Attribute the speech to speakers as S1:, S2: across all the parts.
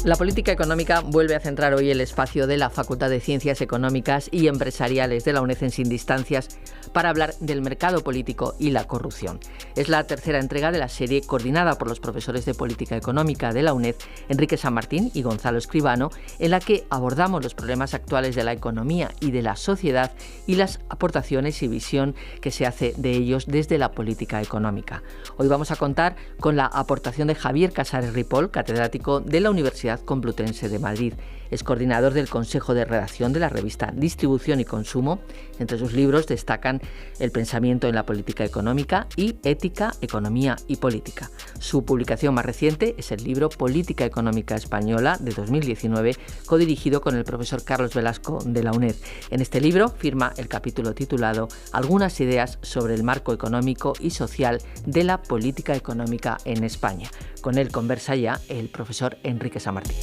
S1: La política económica vuelve a centrar hoy el espacio de la Facultad de Ciencias Económicas y Empresariales de la UNED en Sin Distancias para hablar del mercado político y la corrupción. Es la tercera entrega de la serie coordinada por los profesores de Política Económica de la UNED, Enrique San Martín y Gonzalo Escribano, en la que abordamos los problemas actuales de la economía y de la sociedad y las aportaciones y visión que se hace de ellos desde la política económica. Hoy vamos a contar con la aportación de Javier Casares Ripoll, catedrático de la Universidad Complutense de Madrid. Es coordinador del Consejo de Redacción de la revista Distribución y Consumo. Entre sus libros destacan El pensamiento en la política económica y Ética, Economía y Política. Su publicación más reciente es el libro Política Económica Española de 2019, codirigido con el profesor Carlos Velasco de la UNED. En este libro firma el capítulo titulado Algunas ideas sobre el marco económico y social de la política económica en España. Con él conversa ya el profesor Enrique San Martín.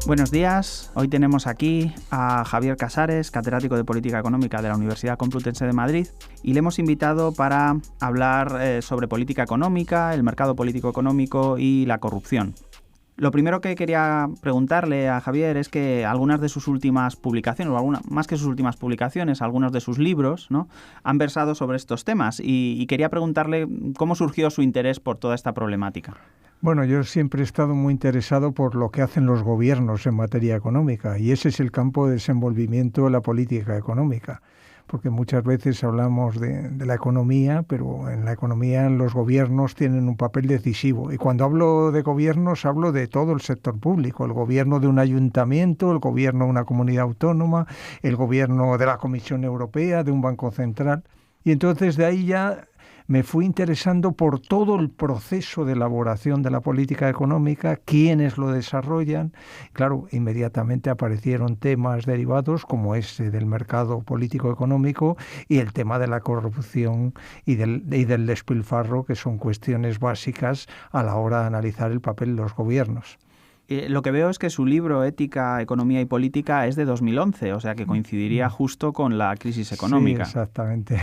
S2: Buenos días, hoy tenemos aquí a Javier Casares, catedrático de Política Económica de la Universidad Complutense de Madrid, y le hemos invitado para hablar sobre política económica, el mercado político económico y la corrupción. Lo primero que quería preguntarle a Javier es que algunas de sus últimas publicaciones, o más que sus últimas publicaciones, algunos de sus libros, ¿no?, han versado sobre estos temas, y quería preguntarle cómo surgió su interés por toda esta problemática.
S3: Bueno, yo siempre he estado muy interesado por lo que hacen los gobiernos en materia económica, y ese es el campo de desenvolvimiento de la política económica, porque muchas veces hablamos de la economía, pero en la economía los gobiernos tienen un papel decisivo. Y cuando hablo de gobiernos, hablo de todo el sector público, el gobierno de un ayuntamiento, el gobierno de una comunidad autónoma, el gobierno de la Comisión Europea, de un banco central. Y entonces de ahí ya me fui interesando por todo el proceso de elaboración de la política económica, quiénes lo desarrollan. Claro, inmediatamente aparecieron temas derivados como ese del mercado político económico y el tema de la corrupción y del despilfarro, que son cuestiones básicas a la hora de analizar el papel de los gobiernos.
S2: Lo que veo es que su libro Ética, Economía y Política es de 2011, o sea que coincidiría justo con la crisis económica.
S3: Sí, exactamente.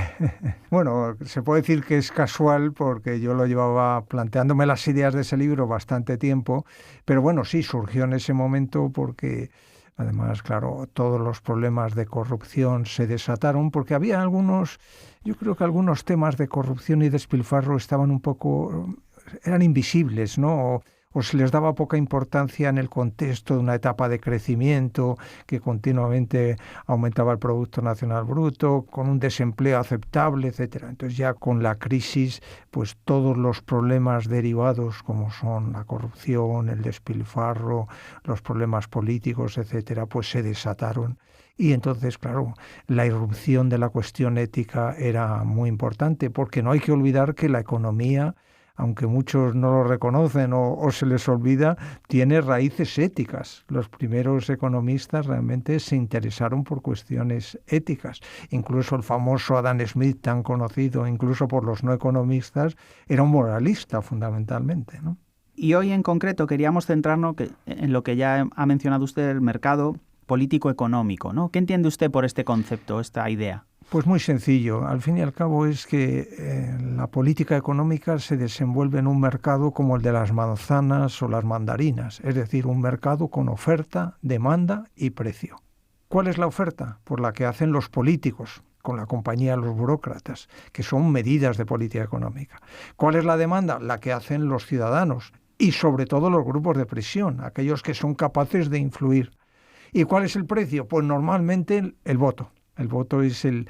S3: Bueno, se puede decir que es casual porque yo lo llevaba planteándome las ideas de ese libro bastante tiempo, pero bueno, sí, surgió en ese momento porque además, claro, todos los problemas de corrupción se desataron porque había yo creo que algunos temas de corrupción y despilfarro eran invisibles, ¿no? O se les daba poca importancia en el contexto de una etapa de crecimiento que continuamente aumentaba el Producto Nacional Bruto, con un desempleo aceptable, etcétera. Entonces ya con la crisis, pues todos los problemas derivados como son la corrupción, el despilfarro, los problemas políticos, etcétera, pues se desataron. Y entonces, claro, la irrupción de la cuestión ética era muy importante, porque no hay que olvidar que la economía, aunque muchos no lo reconocen o se les olvida, tiene raíces éticas. Los primeros economistas realmente se interesaron por cuestiones éticas. Incluso el famoso Adam Smith, tan conocido incluso por los no economistas, era un moralista fundamentalmente, ¿no?
S2: Y hoy en concreto queríamos centrarnos en lo que ya ha mencionado usted, el mercado político-económico, ¿no? ¿Qué entiende usted por este concepto, esta idea?
S3: Pues muy sencillo. Al fin y al cabo es que la política económica se desenvuelve en un mercado como el de las manzanas o las mandarinas, es decir, un mercado con oferta, demanda y precio. ¿Cuál es la oferta? Pues la que hacen los políticos, con la compañía de los burócratas, que son medidas de política económica. ¿Cuál es la demanda? La que hacen los ciudadanos y sobre todo los grupos de presión, aquellos que son capaces de influir. ¿Y cuál es el precio? Pues normalmente el voto. El voto es el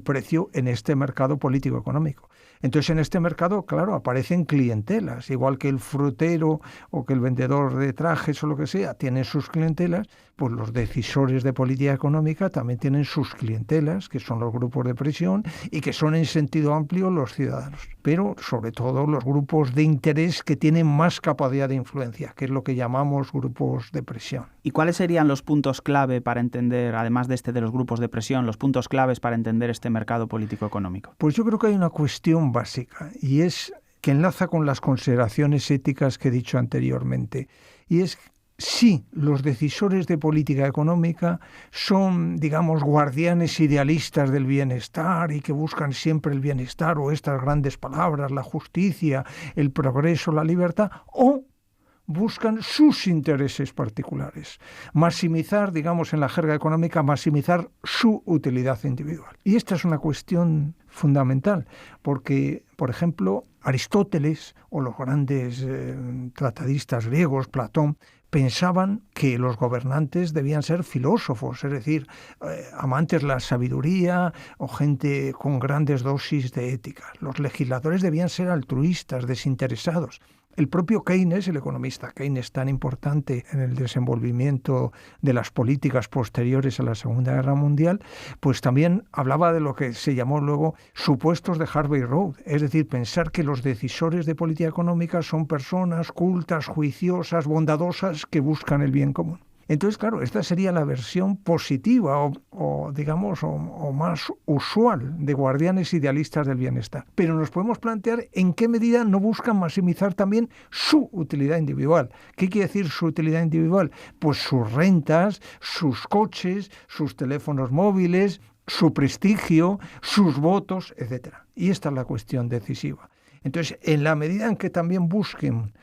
S3: precio en este mercado político-económico. Entonces, en este mercado, claro, aparecen clientelas, igual que el frutero o que el vendedor de trajes o lo que sea tienen sus clientelas, pues los decisores de política económica también tienen sus clientelas, que son los grupos de presión y que son en sentido amplio los ciudadanos. Pero, sobre todo, los grupos de interés que tienen más capacidad de influencia, que es lo que llamamos grupos de presión.
S2: ¿Y cuáles serían los puntos clave para entender, además de los grupos de presión, los puntos claves para entender este mercado político-económico?
S3: Pues yo creo que hay una cuestión básica y es que enlaza con las consideraciones éticas que he dicho anteriormente. Y es si los decisores de política económica son, digamos, guardianes idealistas del bienestar y que buscan siempre el bienestar o estas grandes palabras, la justicia, el progreso, la libertad, o buscan sus intereses particulares, maximizar, digamos, en la jerga económica, maximizar su utilidad individual. Y esta es una cuestión fundamental, porque, por ejemplo, Aristóteles o los grandes tratadistas griegos, Platón, pensaban que los gobernantes debían ser filósofos, es decir, amantes de la sabiduría o gente con grandes dosis de ética. Los legisladores debían ser altruistas, desinteresados. El propio Keynes, el economista Keynes, tan importante en el desenvolvimiento de las políticas posteriores a la Segunda Guerra Mundial, pues también hablaba de lo que se llamó luego supuestos de Harvey Road, es decir, pensar que los decisores de política económica son personas cultas, juiciosas, bondadosas, que buscan el bien común. Entonces, claro, esta sería la versión positiva o más usual de guardianes idealistas del bienestar. Pero nos podemos plantear en qué medida no buscan maximizar también su utilidad individual. ¿Qué quiere decir su utilidad individual? Pues sus rentas, sus coches, sus teléfonos móviles, su prestigio, sus votos, etc. Y esta es la cuestión decisiva. Entonces, en la medida en que también busquen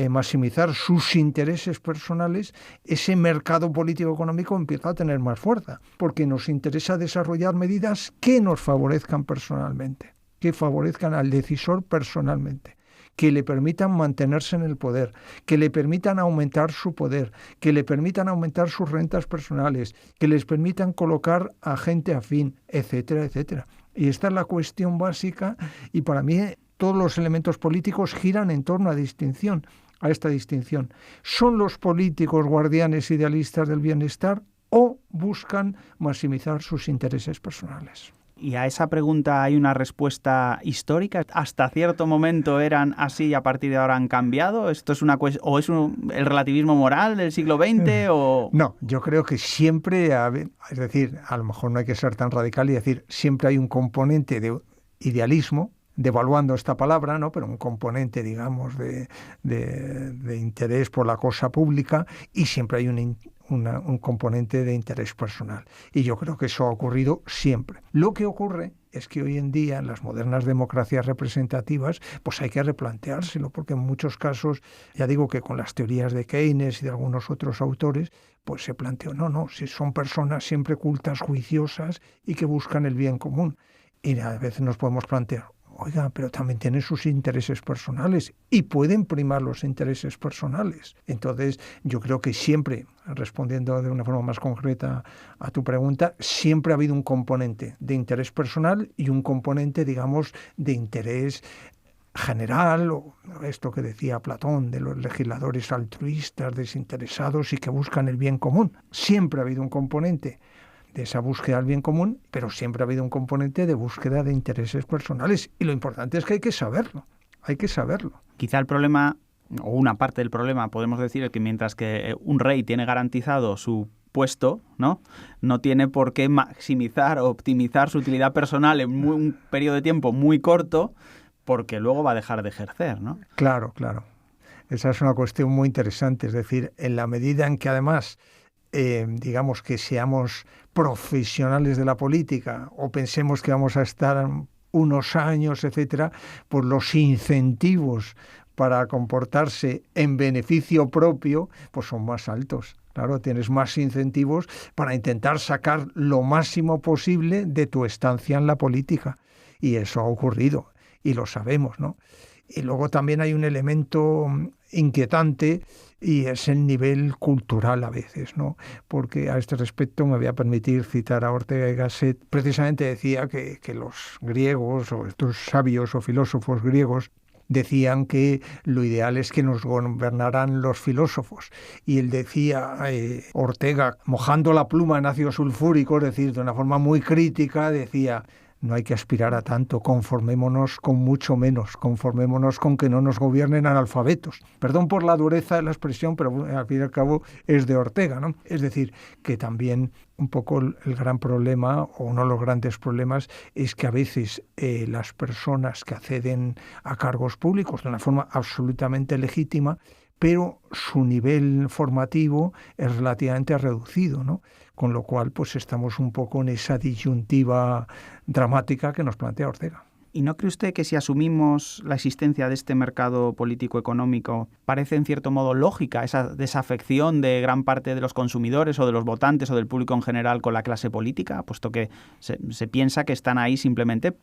S3: maximizar sus intereses personales, ese mercado político-económico empieza a tener más fuerza, porque nos interesa desarrollar medidas que nos favorezcan personalmente, que favorezcan al decisor personalmente, que le permitan mantenerse en el poder, que le permitan aumentar su poder, que le permitan aumentar sus rentas personales, que les permitan colocar a gente afín, etcétera, etcétera. Y esta es la cuestión básica, y para mí todos los elementos políticos giran en torno a esta distinción. ¿Son los políticos guardianes idealistas del bienestar o buscan maximizar sus intereses personales?
S2: ¿Y a esa pregunta hay una respuesta histórica? ¿Hasta cierto momento eran así y a partir de ahora han cambiado? ¿Esto es una o es el relativismo moral del siglo XX? O...
S3: No, yo creo que siempre, es decir, a lo mejor no hay que ser tan radical y decir, siempre hay un componente de idealismo, devaluando esta palabra, ¿no? Pero un componente, digamos, de interés por la cosa pública, y siempre hay un componente de interés personal. Y yo creo que eso ha ocurrido siempre. Lo que ocurre es que hoy en día, en las modernas democracias representativas, pues hay que replanteárselo, porque en muchos casos, ya digo que con las teorías de Keynes y de algunos otros autores, pues se planteó, no, si son personas siempre cultas, juiciosas y que buscan el bien común. Y a veces nos podemos plantear, oiga, pero también tienen sus intereses personales y pueden primar los intereses personales. Entonces, yo creo que siempre, respondiendo de una forma más concreta a tu pregunta, siempre ha habido un componente de interés personal y un componente, digamos, de interés general, o esto que decía Platón, de los legisladores altruistas, desinteresados y que buscan el bien común. Siempre ha habido un componente de esa búsqueda del bien común, pero siempre ha habido un componente de búsqueda de intereses personales. Y lo importante es que hay que saberlo.
S2: Quizá el problema, o una parte del problema, podemos decir, es que mientras que un rey tiene garantizado su puesto, no tiene por qué maximizar o optimizar su utilidad personal en un periodo de tiempo muy corto, porque luego va a dejar de ejercer, ¿no?
S3: Claro. Esa es una cuestión muy interesante. Es decir, en la medida en que además digamos que seamos profesionales de la política o pensemos que vamos a estar unos años, etcétera, pues los incentivos para comportarse en beneficio propio pues son más altos. Claro, tienes más incentivos para intentar sacar lo máximo posible de tu estancia en la política. Y eso ha ocurrido y lo sabemos, ¿no? Y luego también hay un elemento inquietante y es el nivel cultural a veces, ¿no? Porque a este respecto me voy a permitir citar a Ortega y Gasset. Precisamente decía que los griegos o estos sabios o filósofos griegos decían que lo ideal es que nos gobernaran los filósofos. Y él decía, Ortega, mojando la pluma en ácido sulfúrico, es decir, de una forma muy crítica, decía: no hay que aspirar a tanto, conformémonos con mucho menos, conformémonos con que no nos gobiernen analfabetos. Perdón por la dureza de la expresión, pero al fin y al cabo es de Ortega, ¿no? Es decir, que también un poco el gran problema, o uno de los grandes problemas, es que a veces las personas que acceden a cargos públicos de una forma absolutamente legítima, pero su nivel formativo es relativamente reducido, ¿no? Con lo cual, pues estamos un poco en esa disyuntiva dramática que nos plantea Ortega.
S2: ¿Y no cree usted que si asumimos la existencia de este mercado político-económico, parece en cierto modo lógica esa desafección de gran parte de los consumidores o de los votantes o del público en general con la clase política, puesto que se piensa que están ahí simplemente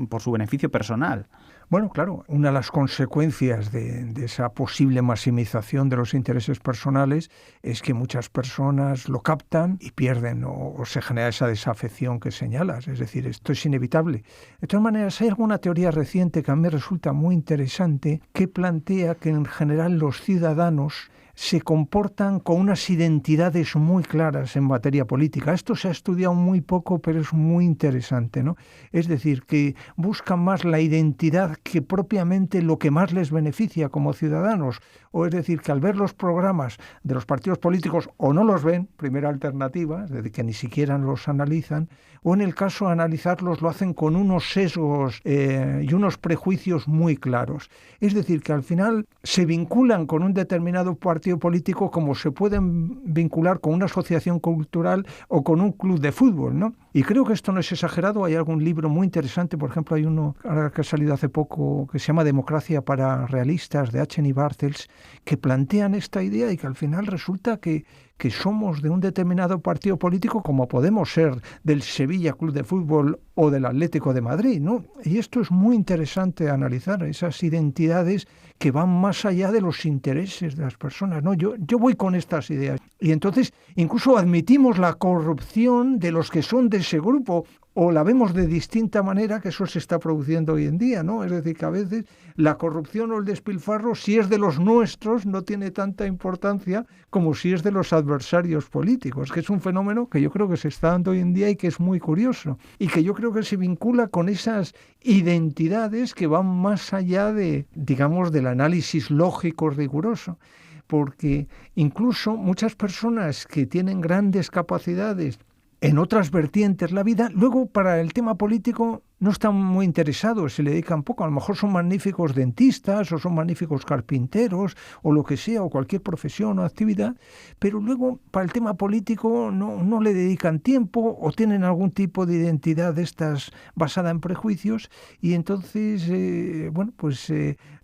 S2: por su beneficio personal?
S3: Bueno, claro, una de las consecuencias de esa posible maximización de los intereses personales es que muchas personas lo captan y pierden o se genera esa desafección que señalas. Es decir, esto es inevitable. De todas maneras, hay alguna teoría reciente que a mí me resulta muy interesante que plantea que en general los ciudadanos se comportan con unas identidades muy claras en materia política. Esto se ha estudiado muy poco, pero es muy interesante, ¿no? Es decir, que buscan más la identidad que propiamente lo que más les beneficia como ciudadanos. O es decir, que al ver los programas de los partidos políticos o no los ven, primera alternativa, es decir, que ni siquiera los analizan, o en el caso de analizarlos lo hacen con unos sesgos y unos prejuicios muy claros. Es decir, que al final se vinculan con un determinado partido político como se pueden vincular con una asociación cultural o con un club de fútbol, ¿no? Y creo que esto no es exagerado. Hay algún libro muy interesante, por ejemplo, hay uno que ha salido hace poco que se llama Democracia para realistas, de H. Bartels, que plantean esta idea y que al final resulta que somos de un determinado partido político como podemos ser del Sevilla Club de Fútbol o del Atlético de Madrid, ¿no? Y esto es muy interesante analizar, esas identidades que van más allá de los intereses de las personas, ¿no? Yo voy con estas ideas. Y entonces incluso admitimos la corrupción de los que son de ese grupo, o la vemos de distinta manera, que eso se está produciendo hoy en día, ¿no? Es decir, que a veces la corrupción o el despilfarro, si es de los nuestros, no tiene tanta importancia como si es de los adversarios políticos, que es un fenómeno que yo creo que se está dando hoy en día y que es muy curioso, y que yo creo que se vincula con esas identidades que van más allá de, digamos, del análisis lógico riguroso. Porque incluso muchas personas que tienen grandes capacidades en otras vertientes la vida, luego para el tema político no están muy interesados, se le dedican poco. A lo mejor son magníficos dentistas o son magníficos carpinteros o lo que sea, o cualquier profesión o actividad, pero luego para el tema político no le dedican tiempo o tienen algún tipo de identidad de estas basada en prejuicios y entonces,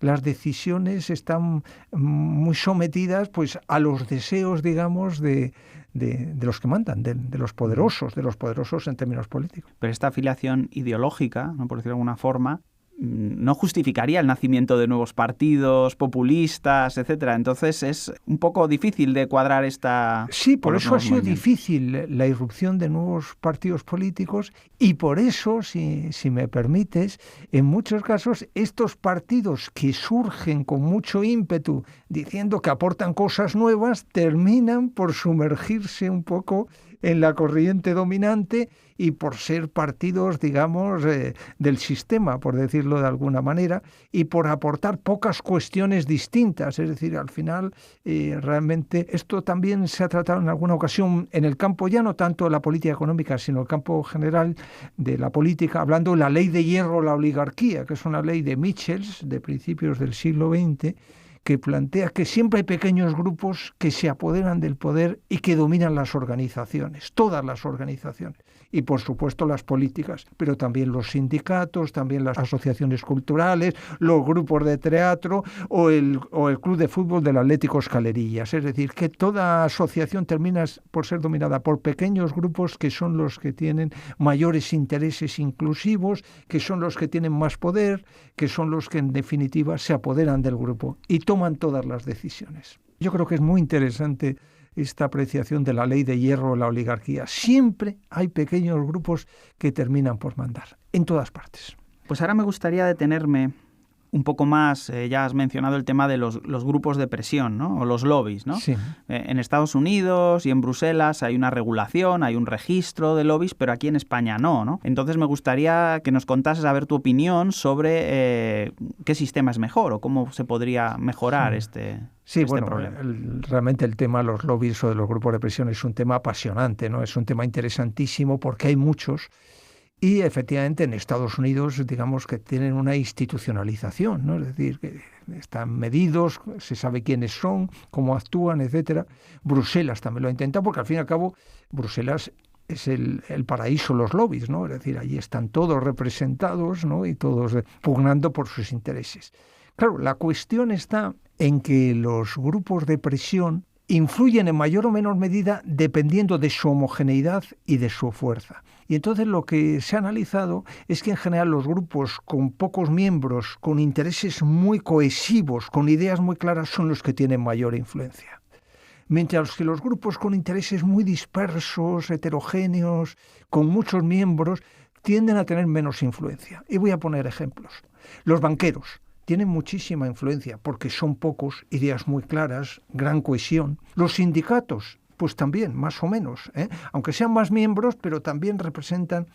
S3: las decisiones están muy sometidas pues a los deseos, digamos, de los que mandan, de los poderosos en términos políticos.
S2: Pero esta afiliación ideológica, ¿no?, por decirlo de alguna forma, no justificaría el nacimiento de nuevos partidos populistas, etcétera. Entonces es un poco difícil de cuadrar esta...
S3: Sí, por eso ha sido difícil la irrupción de nuevos partidos políticos y por eso, si me permites, en muchos casos estos partidos que surgen con mucho ímpetu diciendo que aportan cosas nuevas terminan por sumergirse un poco en la corriente dominante y por ser partidos, digamos, del sistema, por decirlo de alguna manera, y por aportar pocas cuestiones distintas. Es decir, al final, realmente, esto también se ha tratado en alguna ocasión en el campo, ya no tanto de la política económica, sino el campo general de la política, hablando de la ley de hierro, la oligarquía, que es una ley de Michels, de principios del siglo XX, que plantea que siempre hay pequeños grupos que se apoderan del poder y que dominan las organizaciones, todas las organizaciones, y por supuesto las políticas, pero también los sindicatos, también las asociaciones culturales, los grupos de teatro o el club de fútbol del Atlético Escalerillas. Es decir, que toda asociación termina por ser dominada por pequeños grupos que son los que tienen mayores intereses inclusivos, que son los que tienen más poder, que son los que en definitiva se apoderan del grupo y toman todas las decisiones. Yo creo que es muy interesante esta apreciación de la ley de hierro o la oligarquía. Siempre hay pequeños grupos que terminan por mandar, en todas partes.
S2: Pues ahora me gustaría detenerme un poco más, ya has mencionado el tema de los grupos de presión, ¿no?, o los lobbies, ¿no?
S3: Sí.
S2: En Estados Unidos y en Bruselas hay una regulación, hay un registro de lobbies, pero aquí en España no. Entonces me gustaría que nos contases a ver tu opinión sobre qué sistema es mejor o cómo se podría mejorar este problema.
S3: Realmente el tema de los lobbies o de los grupos de presión es un tema apasionante, ¿no? Es un tema interesantísimo porque hay muchos Y efectivamente en Estados Unidos, digamos que tienen una institucionalización, ¿no? Es decir, que están medidos, se sabe quiénes son, cómo actúan, etcétera. Bruselas también lo ha intentado, porque al fin y al cabo Bruselas es el paraíso, los lobbies, ¿no? Es decir, allí están todos representados, ¿no? Y todos pugnando por sus intereses. Claro, la cuestión está en que los grupos de presión influyen en mayor o menor medida dependiendo de su homogeneidad y de su fuerza. Y entonces lo que se ha analizado es que en general los grupos con pocos miembros, con intereses muy cohesivos, con ideas muy claras, son los que tienen mayor influencia. Mientras que los grupos con intereses muy dispersos, heterogéneos, con muchos miembros, tienden a tener menos influencia. Y voy a poner ejemplos. Los banqueros tienen muchísima influencia porque son pocos, ideas muy claras, gran cohesión. Los sindicatos, pues también, más o menos, aunque sean más miembros, pero también representan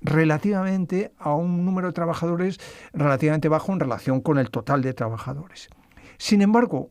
S3: relativamente a un número de trabajadores relativamente bajo en relación con el total de trabajadores. Sin embargo,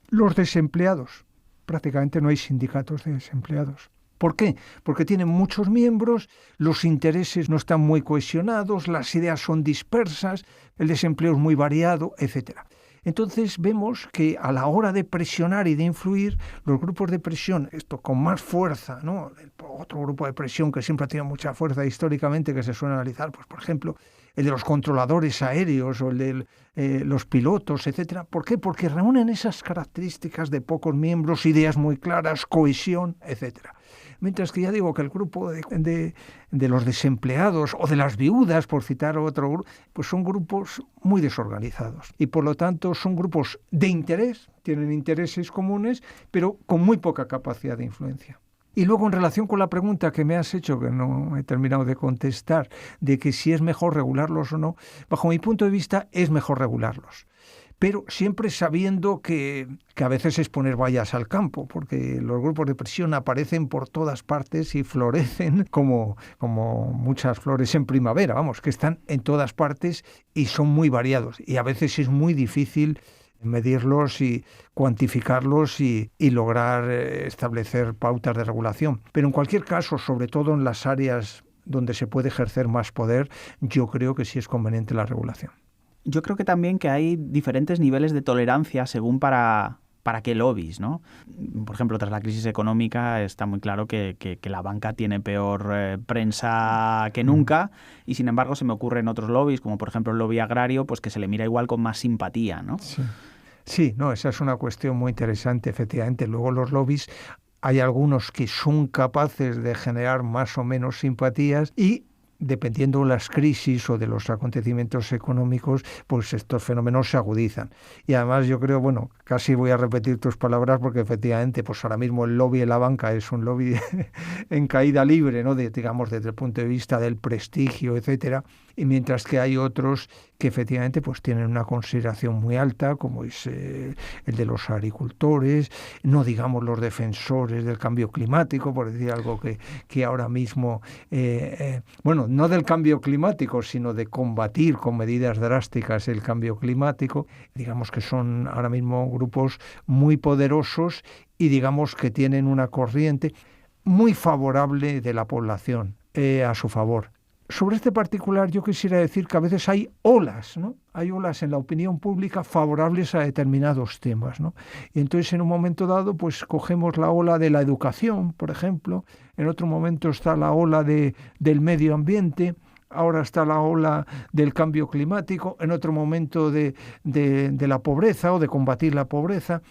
S3: los desempleados, prácticamente no hay sindicatos de desempleados. ¿Por qué? Porque tienen muchos miembros, los intereses no están muy cohesionados, las ideas son dispersas, el desempleo es muy variado, etc. Entonces vemos que a la hora de presionar y de influir, los grupos de presión, esto con más fuerza, ¿no? Otro grupo de presión que siempre ha tenido mucha fuerza históricamente, que se suele analizar, pues por ejemplo, el de los controladores aéreos o el de los pilotos, etc. ¿Por qué? Porque reúnen esas características de pocos miembros, ideas muy claras, cohesión, etc. Mientras que ya digo que el grupo de los desempleados o de las viudas, por citar otro grupo, pues son grupos muy desorganizados. Y por lo tanto son grupos de interés, tienen intereses comunes, pero con muy poca capacidad de influencia. Y luego en relación con la pregunta que me has hecho, que no he terminado de contestar, de que si es mejor regularlos o no, bajo mi punto de vista es mejor regularlos. Pero siempre sabiendo que a veces es poner vallas al campo, porque los grupos de presión aparecen por todas partes y florecen como muchas flores en primavera, vamos, que están en todas partes y son muy variados. Y a veces es muy difícil medirlos y cuantificarlos y lograr establecer pautas de regulación. Pero en cualquier caso, sobre todo en las áreas donde se puede ejercer más poder, yo creo que sí es conveniente la regulación.
S2: Yo creo que también que hay diferentes niveles de tolerancia según para qué lobbies, ¿no? Por ejemplo, tras la crisis económica está muy claro que la banca tiene peor prensa que nunca y sin embargo se me ocurren otros lobbies, como por ejemplo el lobby agrario, pues que se le mira igual con más simpatía, ¿no?
S3: Sí, no, esa es una cuestión muy interesante, efectivamente. Luego los lobbies, hay algunos que son capaces de generar más o menos simpatías y dependiendo de las crisis o de los acontecimientos económicos, pues estos fenómenos se agudizan. Y además yo creo, bueno, casi voy a repetir tus palabras porque efectivamente, pues ahora mismo el lobby de la banca es un lobby en caída libre, ¿no? Digamos desde el punto de vista del prestigio, etcétera. Y mientras que hay otros que efectivamente pues tienen una consideración muy alta, como es el de los agricultores, no digamos los defensores del cambio climático, por decir algo que ahora mismo, bueno, no del cambio climático, sino de combatir con medidas drásticas el cambio climático, digamos que son ahora mismo grupos muy poderosos y digamos que tienen una corriente muy favorable de la población a su favor. Sobre este particular yo quisiera decir que a veces hay olas, ¿no? Hay olas en la opinión pública favorables a determinados temas, ¿no? Y entonces en un momento dado pues cogemos la ola de la educación, por ejemplo, en otro momento está la ola del medio ambiente, ahora está la ola del cambio climático, en otro momento de la pobreza o de combatir la pobreza.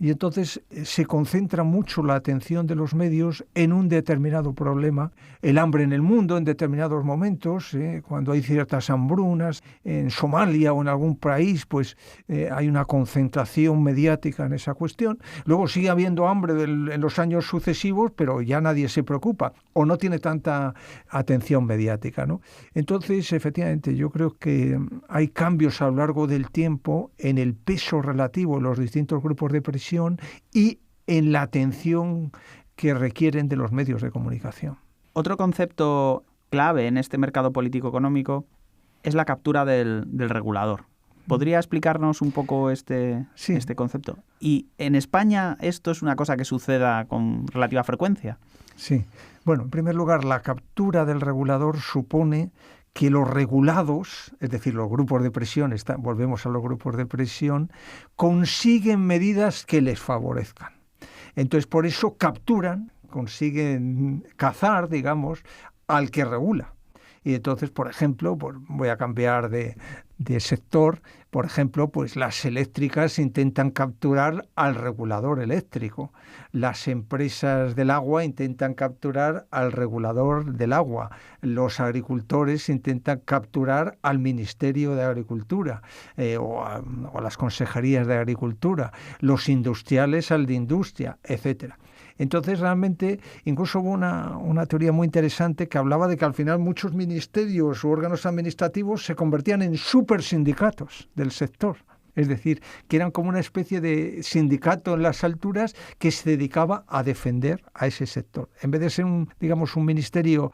S3: Y entonces se concentra mucho la atención de los medios en un determinado problema, el hambre en el mundo en determinados momentos, cuando hay ciertas hambrunas, en Somalia o en algún país, pues hay una concentración mediática en esa cuestión. Luego sigue habiendo hambre en los años sucesivos, pero ya nadie se preocupa o no tiene tanta atención mediática, ¿no? Entonces, efectivamente, yo creo que hay cambios a lo largo del tiempo en el peso relativo de los distintos grupos de presión y en la atención que requieren de los medios de comunicación.
S2: Otro concepto clave en este mercado político-económico es la captura del regulador. ¿Podría explicarnos un poco este concepto? Y en España esto es una cosa que suceda con relativa frecuencia.
S3: Sí. Bueno, en primer lugar, la captura del regulador supone que los regulados, es decir, los grupos de presión, volvemos a los grupos de presión, consiguen medidas que les favorezcan. Entonces, por eso consiguen cazar, digamos, al que regula. Y entonces, por ejemplo, voy a cambiar de sector, por ejemplo, pues las eléctricas intentan capturar al regulador eléctrico, las empresas del agua intentan capturar al regulador del agua, los agricultores intentan capturar al Ministerio de Agricultura o a las consejerías de Agricultura, los industriales al de Industria, etcétera. Entonces, realmente, incluso hubo una teoría muy interesante que hablaba de que al final muchos ministerios u órganos administrativos se convertían en supersindicatos del sector. Es decir, que eran como una especie de sindicato en las alturas que se dedicaba a defender a ese sector. En vez de ser un ministerio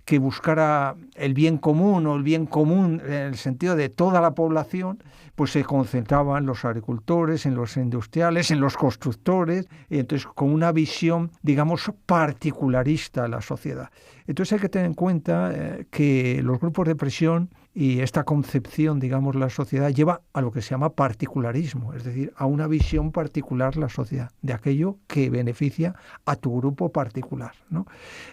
S3: que buscara el bien común o el bien común en el sentido de toda la población, pues se concentraban en los agricultores, en los industriales, en los constructores, y entonces con una visión, digamos, particularista de la sociedad. Entonces hay que tener en cuenta que los grupos de presión y esta concepción, digamos, la sociedad lleva a lo que se llama particularismo, es decir, a una visión particular la sociedad, de aquello que beneficia a tu grupo particular, ¿no?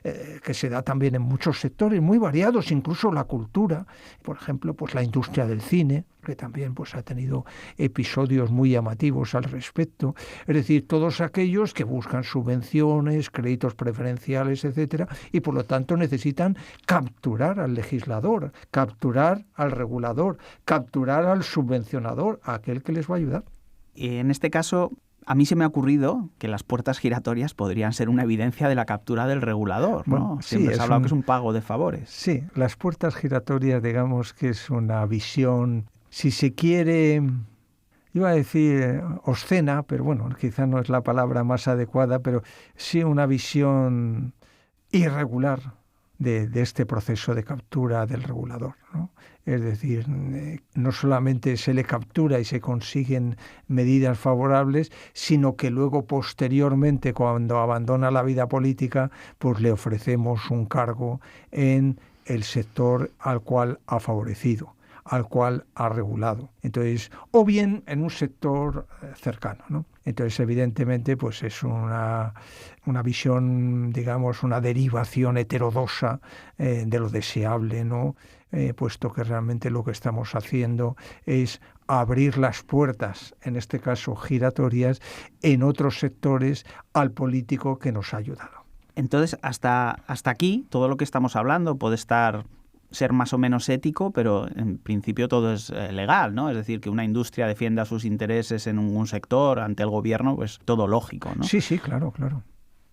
S3: Que se da también en muchos sectores muy variados, incluso la cultura, por ejemplo, pues la industria del cine, que también pues ha tenido episodios muy llamativos al respecto, es decir, todos aquellos que buscan subvenciones, créditos preferenciales, etcétera, y por lo tanto necesitan capturar al legislador, capturar al regulador, capturar al subvencionador, a aquel que les va a ayudar.
S2: En este caso, a mí se me ha ocurrido que las puertas giratorias podrían ser una evidencia de la captura del regulador, ¿no?
S3: Bueno,
S2: siempre se ha hablado que es un pago de favores.
S3: Sí, las puertas giratorias, digamos que es una visión, si se quiere, iba a decir obscena, pero bueno, quizá no es la palabra más adecuada, pero sí una visión irregular de este proceso de captura del regulador, ¿no? Es decir, no solamente se le captura y se consiguen medidas favorables, sino que luego posteriormente, cuando abandona la vida política, pues le ofrecemos un cargo en el sector al cual ha favorecido, al cual ha regulado. Entonces, o bien en un sector cercano, ¿no? Entonces, evidentemente, pues es una visión, digamos, una derivación heterodoxa de lo deseable, ¿no? Puesto que realmente lo que estamos haciendo es abrir las puertas, en este caso giratorias, en otros sectores al político que nos ha ayudado.
S2: Entonces, hasta aquí, todo lo que estamos hablando puede ser más o menos ético, pero en principio todo es legal, ¿no? Es decir, que una industria defienda sus intereses en un sector ante el gobierno, pues todo lógico, ¿no?
S3: Sí, claro.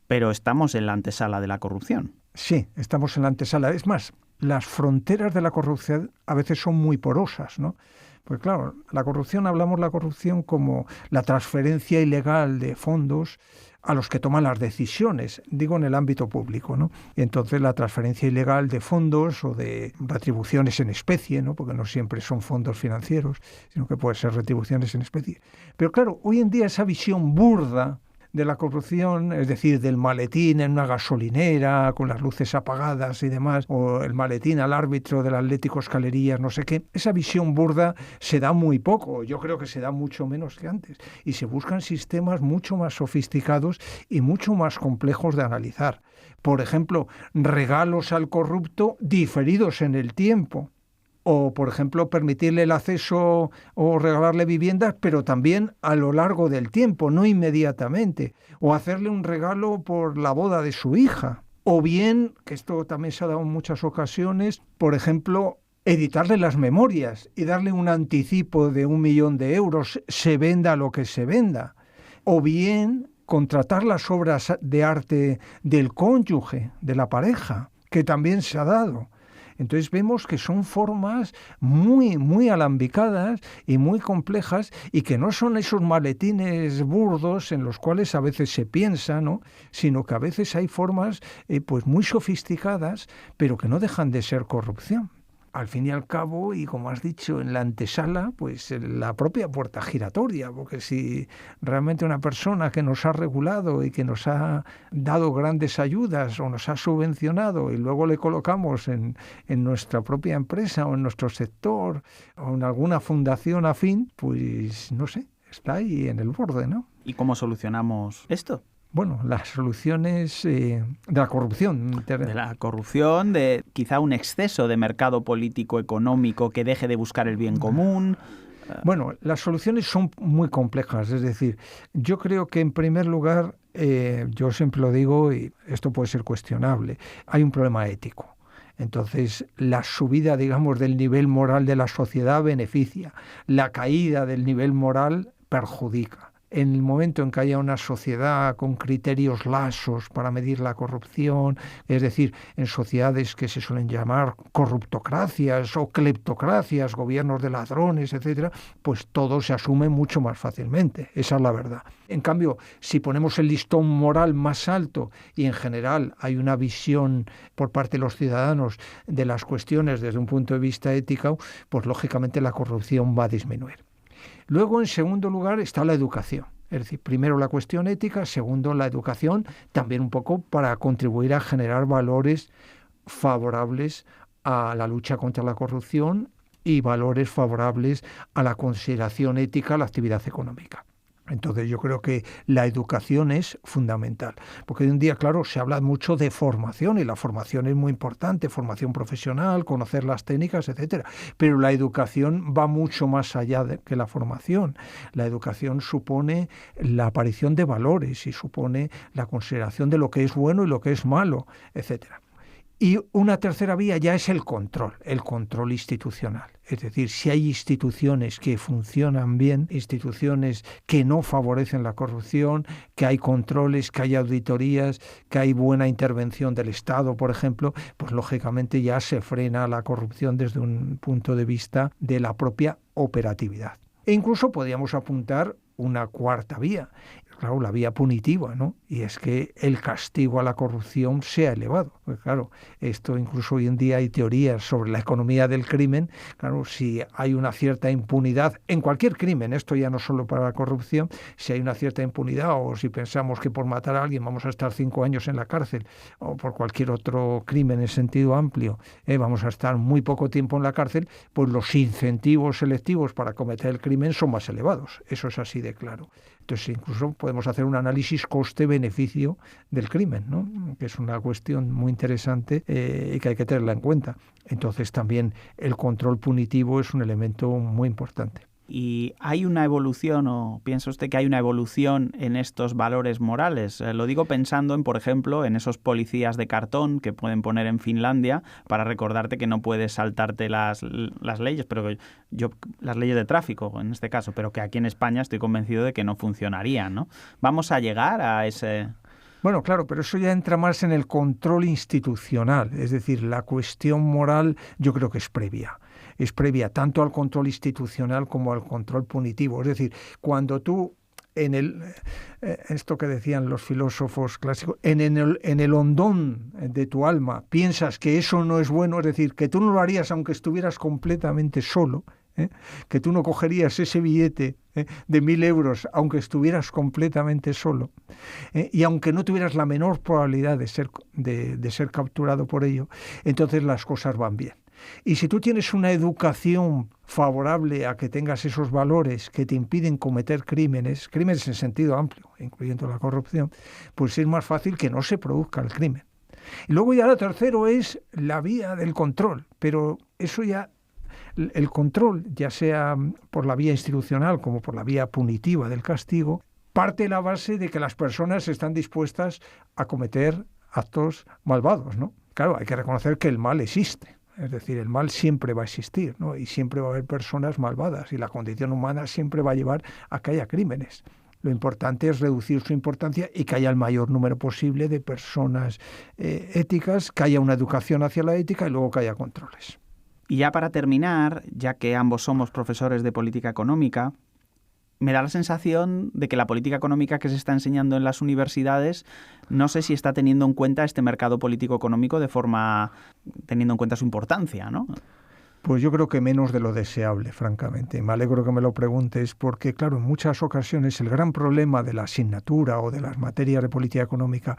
S2: Pero estamos en la antesala de la corrupción.
S3: Sí, estamos en la antesala. Es más, las fronteras de la corrupción a veces son muy porosas, ¿no? Pues claro, hablamos de la corrupción como la transferencia ilegal de fondos a los que toman las decisiones, digo en el ámbito público, ¿no? Y entonces la transferencia ilegal de fondos o de retribuciones en especie, ¿no? Porque no siempre son fondos financieros, sino que pueden ser retribuciones en especie. Pero claro, hoy en día esa visión burda de la corrupción, es decir, del maletín en una gasolinera con las luces apagadas y demás, o el maletín al árbitro del Atlético Escalerías, no sé qué, esa visión burda se da muy poco, yo creo que se da mucho menos que antes, y se buscan sistemas mucho más sofisticados y mucho más complejos de analizar. Por ejemplo, regalos al corrupto diferidos en el tiempo. O, por ejemplo, permitirle el acceso o regalarle viviendas, pero también a lo largo del tiempo, no inmediatamente. O hacerle un regalo por la boda de su hija. O bien, que esto también se ha dado en muchas ocasiones, por ejemplo, editarle las memorias y darle un anticipo de 1 millón de euros, se venda lo que se venda. O bien, contratar las obras de arte del cónyuge, de la pareja, que también se ha dado. Entonces vemos que son formas muy, muy alambicadas y muy complejas y que no son esos maletines burdos en los cuales a veces se piensa, ¿no? Sino que a veces hay formas pues muy sofisticadas, pero que no dejan de ser corrupción. al fin y al cabo, y como has dicho, en la antesala, pues la propia puerta giratoria, porque si realmente una persona que nos ha regulado y que nos ha dado grandes ayudas o nos ha subvencionado y luego le colocamos en nuestra propia empresa o en nuestro sector o en alguna fundación afín, pues no sé, está ahí en el borde, ¿no?
S2: ¿Y cómo solucionamos esto?
S3: Bueno, las soluciones de la corrupción.
S2: De la corrupción, de quizá un exceso de mercado político económico que deje de buscar el bien común.
S3: Bueno, las soluciones son muy complejas. Es decir, yo creo que en primer lugar, yo siempre lo digo y esto puede ser cuestionable, hay un problema ético. Entonces, la subida, digamos, del nivel moral de la sociedad beneficia, la caída del nivel moral perjudica. En el momento en que haya una sociedad con criterios laxos para medir la corrupción, es decir, en sociedades que se suelen llamar corruptocracias o cleptocracias, gobiernos de ladrones, etcétera, pues todo se asume mucho más fácilmente. Esa es la verdad. En cambio, si ponemos el listón moral más alto y en general hay una visión por parte de los ciudadanos de las cuestiones desde un punto de vista ético, pues lógicamente la corrupción va a disminuir. Luego, en segundo lugar, está la educación. Es decir, primero la cuestión ética, segundo la educación, también un poco para contribuir a generar valores favorables a la lucha contra la corrupción y valores favorables a la consideración ética, a la actividad económica. Entonces yo creo que la educación es fundamental, porque hoy en día, claro, se habla mucho de formación y la formación es muy importante, formación profesional, conocer las técnicas, etcétera. Pero la educación va mucho más allá que la formación. La educación supone la aparición de valores y supone la consideración de lo que es bueno y lo que es malo, etcétera. Y una tercera vía ya es el control institucional. Es decir, si hay instituciones que funcionan bien, instituciones que no favorecen la corrupción, que hay controles, que hay auditorías, que hay buena intervención del Estado, por ejemplo, pues lógicamente ya se frena la corrupción desde un punto de vista de la propia operatividad. E incluso podríamos apuntar una cuarta vía, claro, la vía punitiva, ¿no? Y es que el castigo a la corrupción sea elevado. Pues claro, esto incluso hoy en día hay teorías sobre la economía del crimen. Claro, si hay una cierta impunidad en cualquier crimen, esto ya no solo para la corrupción, si hay una cierta impunidad o si pensamos que por matar a alguien vamos a estar 5 años en la cárcel o por cualquier otro crimen en sentido amplio, vamos a estar muy poco tiempo en la cárcel, pues los incentivos selectivos para cometer el crimen son más elevados. Eso es así de claro. Entonces, incluso podemos hacer un análisis coste-beneficio del crimen, ¿no? Que es una cuestión muy interesante y que hay que tenerla en cuenta. Entonces, también el control punitivo es un elemento muy importante.
S2: ¿Y hay una evolución o piensa usted que hay una evolución en estos valores morales? Lo digo pensando en, por ejemplo, en esos policías de cartón que pueden poner en Finlandia para recordarte que no puedes saltarte las leyes, pero las leyes de tráfico en este caso, pero que aquí en España estoy convencido de que no funcionarían, ¿no? ¿Vamos a llegar a ese...?
S3: Bueno, claro, pero eso ya entra más en el control institucional, es decir, la cuestión moral yo creo que es previa. Es previa tanto al control institucional como al control punitivo. Es decir, cuando tú, esto que decían los filósofos clásicos, en el hondón de tu alma piensas que eso no es bueno, es decir, que tú no lo harías aunque estuvieras completamente solo, que tú no cogerías ese billete de 1.000 euros aunque estuvieras completamente solo, y aunque no tuvieras la menor probabilidad de ser capturado por ello, entonces las cosas van bien. Y si tú tienes una educación favorable a que tengas esos valores que te impiden cometer crímenes en sentido amplio, incluyendo la corrupción, pues es más fácil que no se produzca el crimen. Y luego ya lo tercero es la vía del control, pero eso ya, el control, ya sea por la vía institucional como por la vía punitiva del castigo, parte de la base de que las personas están dispuestas a cometer actos malvados, ¿no? Claro, hay que reconocer que el mal existe. Es decir, el mal siempre va a existir, ¿no? Y siempre va a haber personas malvadas y la condición humana siempre va a llevar a que haya crímenes. Lo importante es reducir su importancia y que haya el mayor número posible de personas éticas, que haya una educación hacia la ética y luego que haya controles.
S2: Y ya para terminar, ya que ambos somos profesores de política económica, me da la sensación de que la política económica que se está enseñando en las universidades, no sé si está teniendo en cuenta este mercado político-económico teniendo en cuenta su importancia, ¿no?
S3: Pues yo creo que menos de lo deseable, francamente. Me alegro que me lo preguntes porque, claro, en muchas ocasiones el gran problema de la asignatura o de las materias de política económica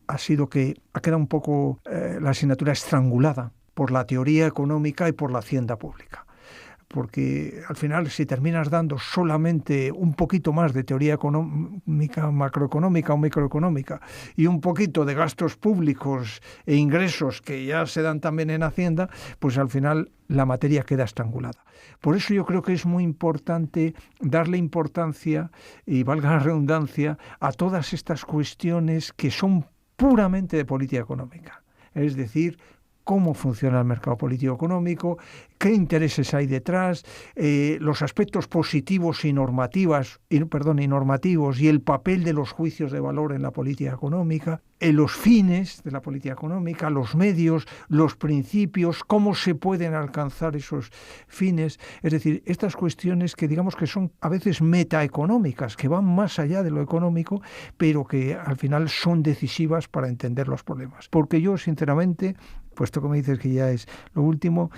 S3: ha sido que ha quedado un poco la asignatura estrangulada por la teoría económica y por la hacienda pública. Porque al final, si terminas dando solamente un poquito más de teoría económica, macroeconómica o microeconómica, y un poquito de gastos públicos e ingresos que ya se dan también en Hacienda, pues al final la materia queda estrangulada. Por eso yo creo que es muy importante darle importancia, y valga la redundancia, a todas estas cuestiones que son puramente de política económica. Es decir, cómo funciona el mercado político-económico, qué intereses hay detrás, los aspectos positivos y normativos y el papel de los juicios de valor en la política económica, los fines de la política económica, los medios, los principios, cómo se pueden alcanzar esos fines. Es decir, estas cuestiones que digamos que son a veces metaeconómicas, que van más allá de lo económico, pero que al final son decisivas para entender los problemas. Porque yo, sinceramente, puesto que me dices que ya es lo último,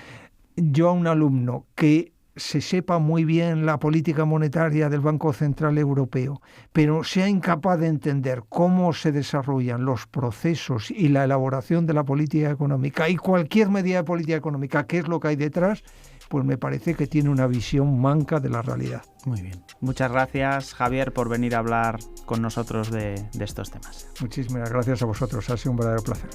S3: yo a un alumno que se sepa muy bien la política monetaria del Banco Central Europeo, pero sea incapaz de entender cómo se desarrollan los procesos y la elaboración de la política económica y cualquier medida de política económica, qué es lo que hay detrás, pues me parece que tiene una visión manca de la realidad.
S2: Muy bien. Muchas gracias, Javier, por venir a hablar con nosotros de estos temas.
S3: Muchísimas gracias a vosotros, ha sido un verdadero placer.